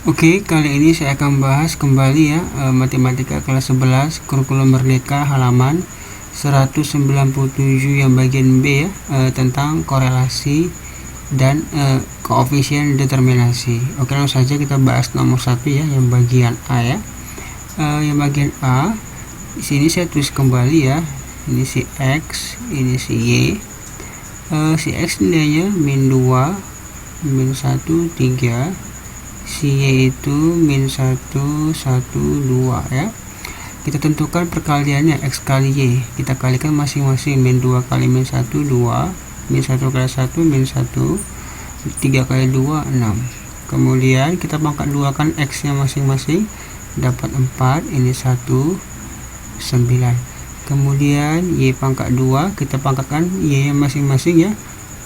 Oke, kali ini saya akan bahas kembali ya matematika kelas 11 kurikulum merdeka halaman 197 yang bagian B ya, tentang korelasi dan koefisien determinasi. Oke, langsung saja kita bahas nomor 1 ya, yang bagian A ya. Yang bagian A, di sini saya tulis kembali ya. Ini si X, ini si Y. Si X nilainya min 2, min 1, 3. Si Y itu min 1, 1, 2 ya. Kita tentukan perkaliannya X kali Y. Kita kalikan masing-masing. Min 2 kali min 1, 2. Min 1 kali 1, min 1. 3 kali 2, 6. Kemudian kita pangkat 2 kan X nya masing-masing. Dapat 4. Ini 1, 9. Kemudian Y pangkat 2. Kita pangkatkan Y nya masing-masing ya.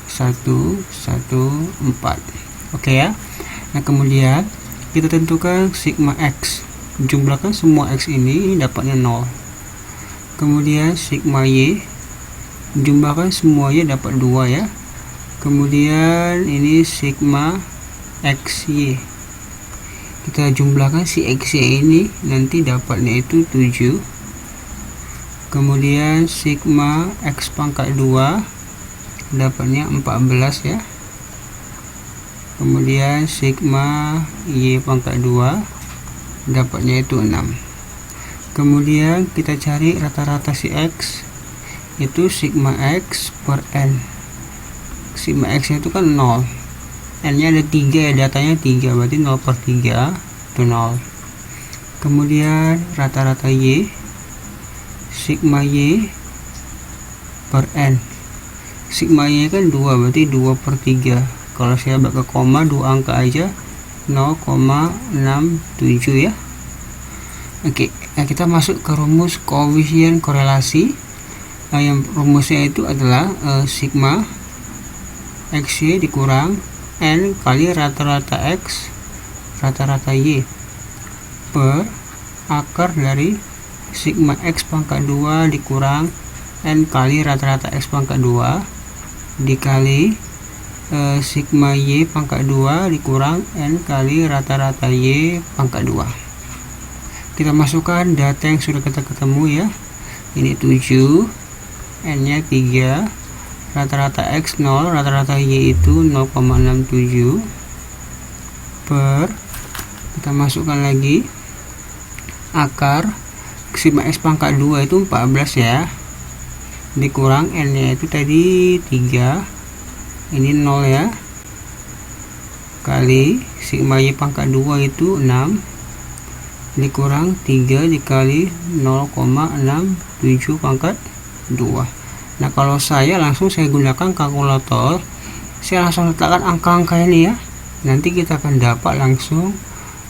1, 1, 4. Oke ya. Nah, kemudian kita tentukan sigma X. Jumlahkan semua X ini dapatnya 0. Kemudian sigma Y. Jumlahkan semuanya dapat 2 ya. Kemudian ini sigma XY. Kita jumlahkan si XY ini, nanti dapatnya itu 7. Kemudian sigma X pangkat 2 dapatnya 14 ya. Kemudian sigma Y pangkat 2 dapatnya itu 6. Kemudian kita cari rata-rata si X, itu sigma X per N. Sigma X itu kan 0, N nya ada 3 ya, datanya 3, berarti 0 per 3 itu 0. Kemudian rata-rata Y, sigma Y per N. Sigma Y kan 2, berarti 2 per 3. Kalau saya bak ke koma, 2 angka aja, 0,67 ya. Oke, nah kita masuk ke rumus koefisien korelasi. Yang rumusnya itu adalah sigma XY dikurang N kali rata-rata X rata-rata Y per akar dari sigma X pangkat 2 dikurang N kali rata-rata X pangkat 2 dikali sigma Y pangkat 2 dikurang N kali rata-rata Y pangkat 2. Kita masukkan data yang sudah kita ketemu ya. Ini 7, N nya 3, rata-rata X 0, rata-rata Y itu 0,67 per, kita masukkan lagi akar sigma X pangkat 2 itu 14 ya, dikurang N nya itu tadi 3, ini 0 ya, kali sigma Y pangkat 2 itu 6 dikurang 3 dikali 0,67 pangkat 2. Nah, kalau saya langsung saya gunakan kalkulator, saya langsung letakkan angka-angka ini ya, nanti kita akan dapat langsung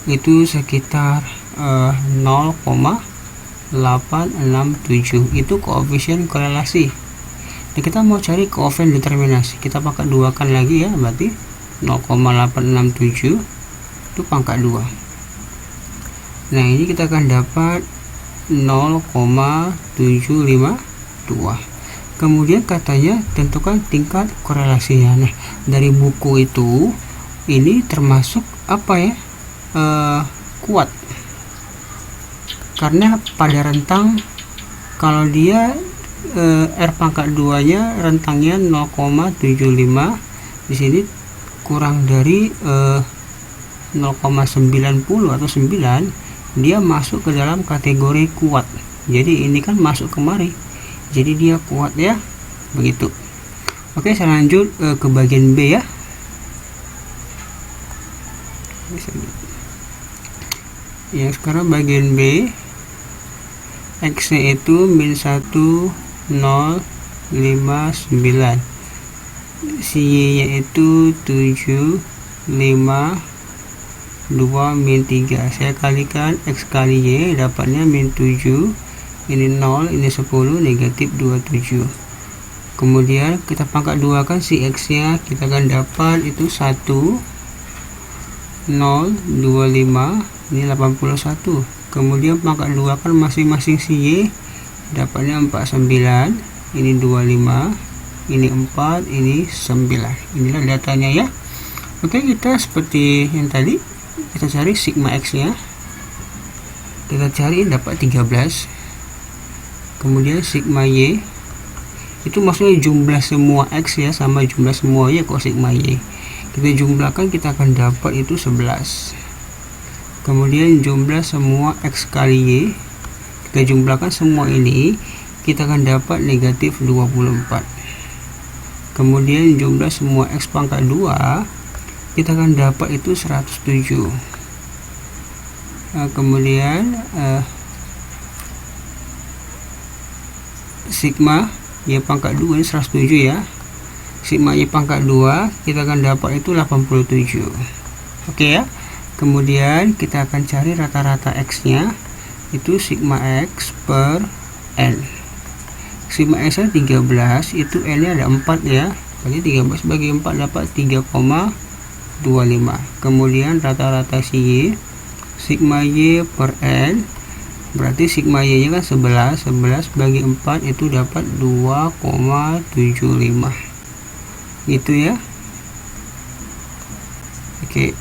itu sekitar 0,867. itu koefisien korelasi. Nah, kita mau cari koefisien determinasi, kita pangkat 2 kan lagi ya, berarti 0,867 itu pangkat 2. Nah, ini kita akan dapat 0,752. Kemudian katanya tentukan tingkat korelasinya. Nah, dari buku itu ini termasuk apa ya, kuat, karena pada rentang, kalau dia R pangkat 2 nya rentangnya 0,75, di sini kurang dari 0,90 atau 9, dia masuk ke dalam kategori kuat. Jadi ini kan masuk kemari, jadi dia kuat ya, begitu. Oke, saya lanjut ke bagian B ya. Yang sekarang bagian B, X nya itu min 1, 0, 5, 9. Si Y nya itu 7, 5, 2, min 3. Saya kalikan X kali Y, dapatnya min 7. Ini 0, ini 10, negatif 27. Kemudian kita pangkat 2 kan si X nya, kita akan dapat itu 1, 0, 25, ini 81. Kemudian pangkat 2 kan masing-masing si Y, dapatnya 49, ini 25, ini 4, ini 9. Inilah datanya ya. Oke, kita seperti yang tadi kita cari sigma X nya, kita cari dapat 13. Kemudian sigma Y itu maksudnya jumlah semua X ya sama jumlah semua Y. Kok sigma Y kita jumlahkan, kita akan dapat itu 11. Kemudian jumlah semua X kali Y, kita jumlahkan semua ini, kita akan dapat negatif 24. Kemudian jumlah semua X pangkat 2, kita akan dapat itu 107. Kemudian sigma Y pangkat 2 ini 107 ya. Sigma Y pangkat 2 kita akan dapat itu 87. Oke ya. Kemudian kita akan cari rata-rata X nya, itu sigma X per N. Sigma X nya 13, itu N nya ada 4 ya. Jadi 13 bagi 4 dapat 3,25. Kemudian rata-rata si Y, sigma Y per N, berarti sigma Y nya kan 11. 11 bagi 4 itu dapat 2,75. Gitu ya. Oke,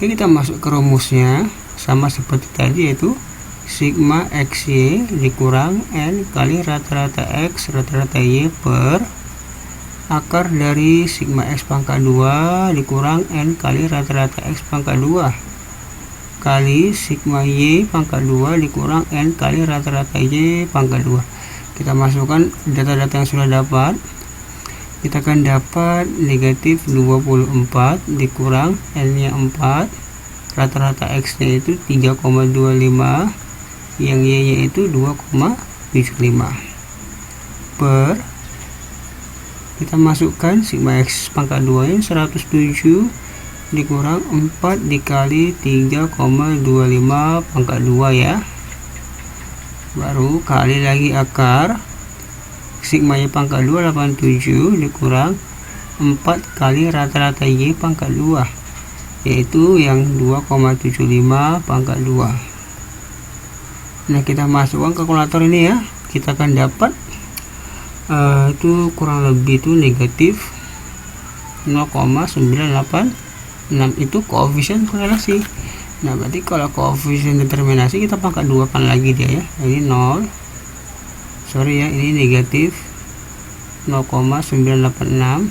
kita masuk ke rumusnya sama seperti tadi, yaitu sigma XY dikurang N kali rata-rata X rata-rata Y per akar dari sigma X pangkat 2 dikurang N kali rata-rata X pangkat 2 kali sigma Y pangkat 2 dikurang N kali rata-rata Y pangkat 2. Kita masukkan data-data yang sudah dapat, kita akan dapat negatif 24 dikurang N nya 4, rata-rata X nya itu 3,25, yang Y nya itu 2,75 per, kita masukkan sigma X pangkat 2 ini 107 dikurang 4 dikali 3,25 pangkat 2 ya, baru kali lagi akar sigma Y pangkat 2 87 dikurang 4 kali rata-rata Y pangkat 2, yaitu yang 2,75 pangkat 2. Nah, kita masukkan kalkulator ini ya, kita akan dapat itu kurang lebih itu negatif 0,986, itu koefisien korelasi. Nah, berarti kalau koefisien determinasi kita pangkat 2 kan lagi dia ya, ini 0, sorry ya, ini negatif 0,986,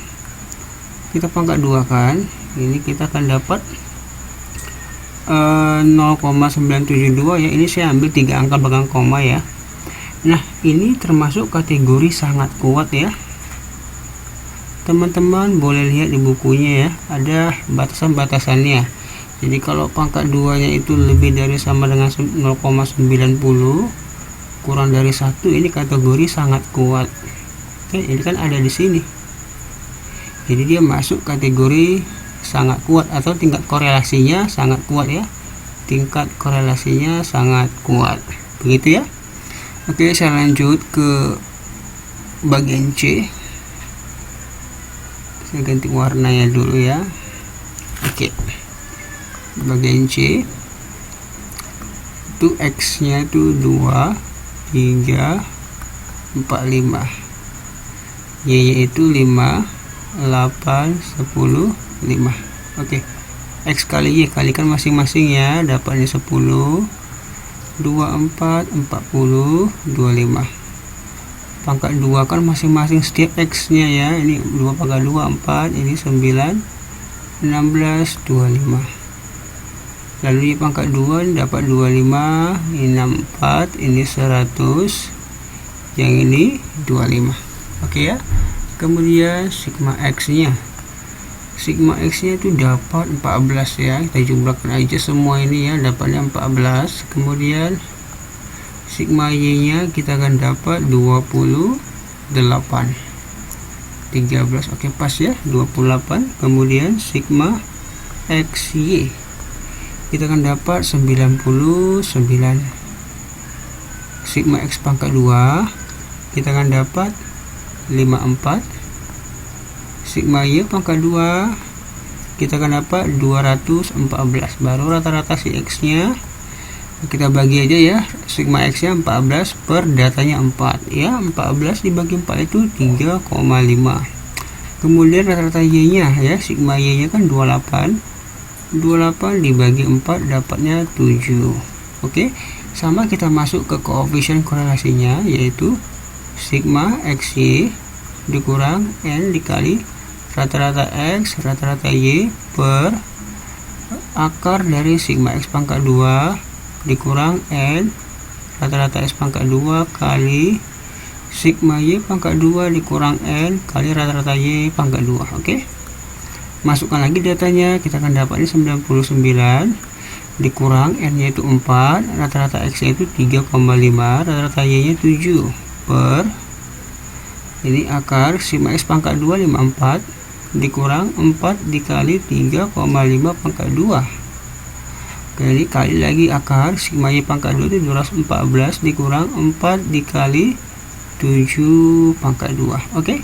kita pangkat 2 kan, ini kita akan dapat 0,972 ya. Ini saya ambil 3 angka belakang koma ya. Nah, ini termasuk kategori sangat kuat ya. Teman-teman boleh lihat di bukunya ya, ada batasan-batasannya. Jadi kalau pangkat 2 nya itu lebih dari sama dengan 0,90 kurang dari 1, ini kategori sangat kuat. Oke, ini kan ada di sini. Jadi dia masuk kategori sangat kuat atau tingkat korelasinya sangat kuat ya. Tingkat korelasinya sangat kuat. Begitu ya. Oke, saya lanjut ke bagian C. Saya ganti warnanya dulu ya. Oke. Bagian C itu X nya itu 2, 3, 4, 5. Y nya itu 5, 8, 10, 5. Oke. X kali Y kalikan masing-masing ya, dapatnya 10, 24, 40, 25. Pangkat 2 kan masing-masing setiap X nya ya, ini 2 pangkat 2 4, ini 9, 16, 25. Lalu Y pangkat 2 ini dapat 25, ini 64, ini 100, yang ini 25. Oke ya. Kemudian sigma X nya, sigma X nya itu dapat 14 ya, kita jumlahkan aja semua ini ya, dapatnya 14. Kemudian sigma Y nya kita akan dapat 28, 13, oke pas ya, 28. Kemudian sigma XY kita akan dapat 99. Sigma X pangkat 2 kita akan dapat 54. Sigma Y pangkat 2 kita akan dapat 214. Baru rata-rata si X nya kita bagi aja ya, sigma X nya 14 per datanya 4 ya, 14 dibagi 4 itu 3,5. Kemudian rata-rata Y nya ya, sigma Y nya kan 28, 28 dibagi 4 dapatnya 7. Oke, sama kita masuk ke koefisien korelasinya, yaitu sigma XY dikurang N dikali rata-rata X rata-rata Y per akar dari sigma X pangkat 2 dikurang N rata-rata X pangkat 2 kali sigma Y pangkat 2 dikurang N kali rata-rata Y pangkat 2. Oke, masukkan lagi datanya, kita akan dapatnya 99 dikurang N nya itu 4, rata-rata X nya itu 3,5, rata-rata Y nya 7 per ini akar sigma X pangkat 2 54 dikurang 4 dikali 3,5 pangkat 2. Oke, ini kali lagi akar sigma Y pangkat 2 itu 214 dikurang 4 dikali 7 pangkat 2. Oke,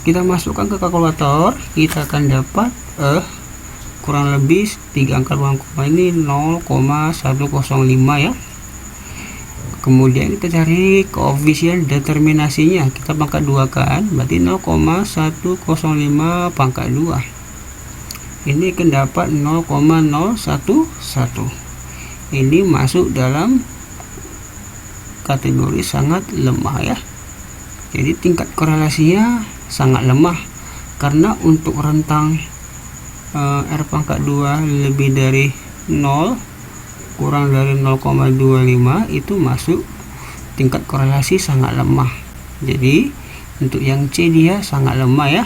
kita masukkan ke kalkulator, kita akan dapat kurang lebih 3 angka ruang koma ini 0,105 ya. Kemudian kita cari koefisien determinasinya, kita pangkat 2 kan, berarti 0,105 pangkat 2 ini akan dapat 0,011. Ini masuk dalam kategori sangat lemah ya. Jadi tingkat korelasinya sangat lemah, karena untuk rentang R pangkat 2 lebih dari 0 kurang dari 0,25 itu masuk tingkat korelasi sangat lemah. Jadi untuk yang C dia sangat lemah ya.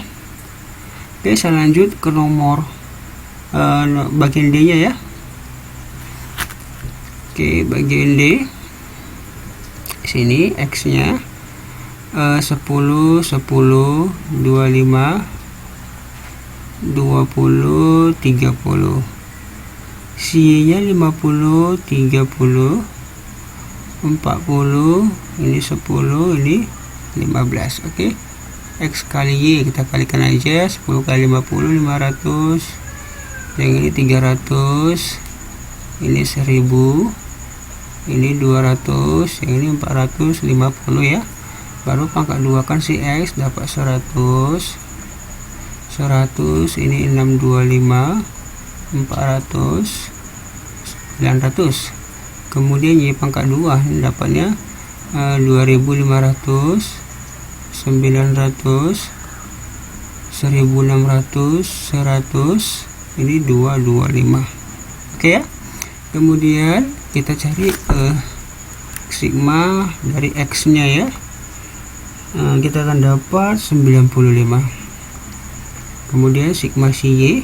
Oke, saya lanjut ke nomor bagian D nya ya. Oke, bagian D sini X nya 10 10 25 20 30, Y nya 50 30 40, ini 10 ini 15. Oke, X kali Y kita kalikan aja, 10 kali 50 500, yang ini 300, ini 1000, ini 200, yang ini 450 ya. Baru pangkat 2 kan si X dapat 100, ini 625, 400, 900. Kemudian Y pangkat 2 ini dapatnya 2500, 900, 1600, 100, ini 225. Oke ya. Kemudian kita cari sigma dari X nya ya. Kita akan dapat 95. Kemudian sigma Y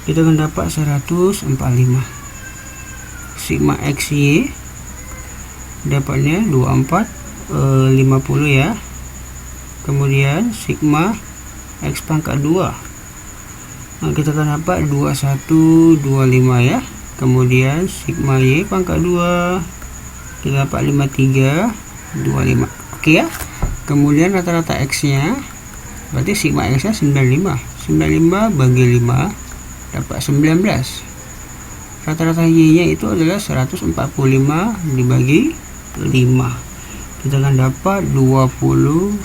kita akan dapat 145. Sigma XY dapatnya 24 50 ya. Kemudian sigma X pangkat 2 kita akan dapat 2125 ya. Kemudian sigma Y pangkat 2 kita dapat 5325. Oke ya. Kemudian rata-rata X nya berarti sigma X nya 95 bagi 5 dapat 19. Rata-rata Y nya itu adalah 145 dibagi 5, kita akan dapat 29.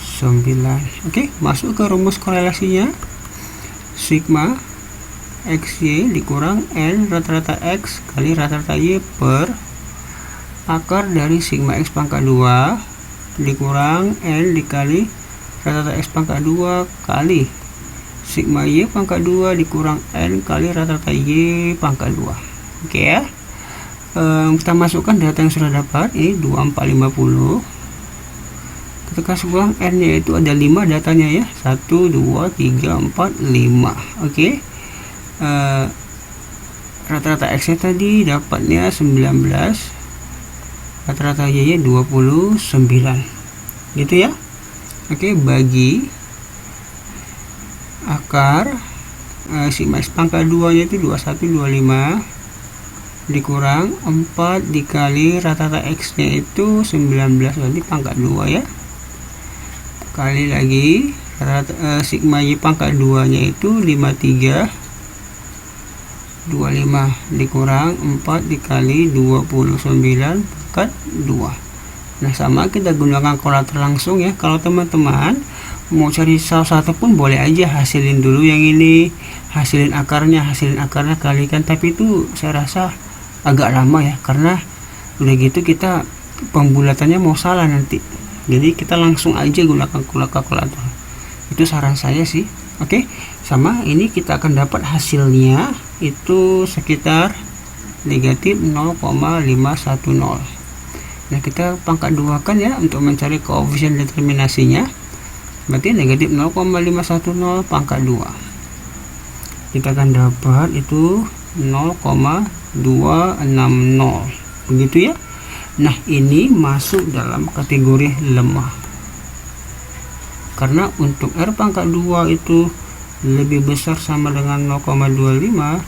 Oke, masuk ke rumus korelasinya. Sigma XY dikurang N rata-rata X kali rata-rata Y per akar dari sigma X pangkat 2 dikurang N dikali rata-rata X pangkat 2 kali sigma Y pangkat 2 dikurang N kali rata-rata Y pangkat 2. Oke ya. Kita masukkan data yang sudah dapat. Ini 2450. Kita kasih ulang N nya itu ada 5 datanya ya, 1 2 3 4 5. Oke. Rata-rata X nya tadi dapatnya 19, rata-rata Y nya 29 gitu ya. Oke, bagi akar sigma X pangkat 2 nya itu 2125 dikurang 4 dikali rata-rata X nya itu 19, berarti pangkat 2 ya, kali lagi rata sigma Y pangkat 2 nya itu 5325 dikurang 4 dikali 29 pangkat 2, Nah, sama kita gunakan kalkulator langsung ya. Kalau teman-teman mau cari salah satu pun boleh aja, hasilin dulu yang ini, hasilin akarnya kalikan, tapi itu saya rasa agak lama ya, karena udah gitu kita pembulatannya mau salah nanti. Jadi kita langsung aja gunakan kalkulator. Itu saran saya sih. Oke, sama ini kita akan dapat hasilnya itu sekitar negatif 0,510. Nah, kita pangkat 2 kan ya untuk mencari koefisien determinasinya. Berarti negatif 0,510 pangkat 2. Kita akan dapat itu 0,260. Begitu ya. Nah, ini masuk dalam kategori lemah. Karena untuk R pangkat 2 itu lebih besar sama dengan 0,25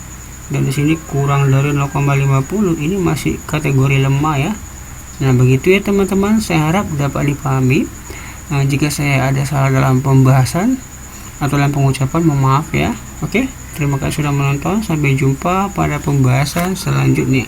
dan di sini kurang dari 0,50, ini masih kategori lemah ya. Nah, begitu ya teman-teman, saya harap dapat dipahami. Jika saya ada salah dalam pembahasan atau dalam pengucapan, mohon maaf ya. Oke, terima kasih sudah menonton, sampai jumpa pada pembahasan selanjutnya.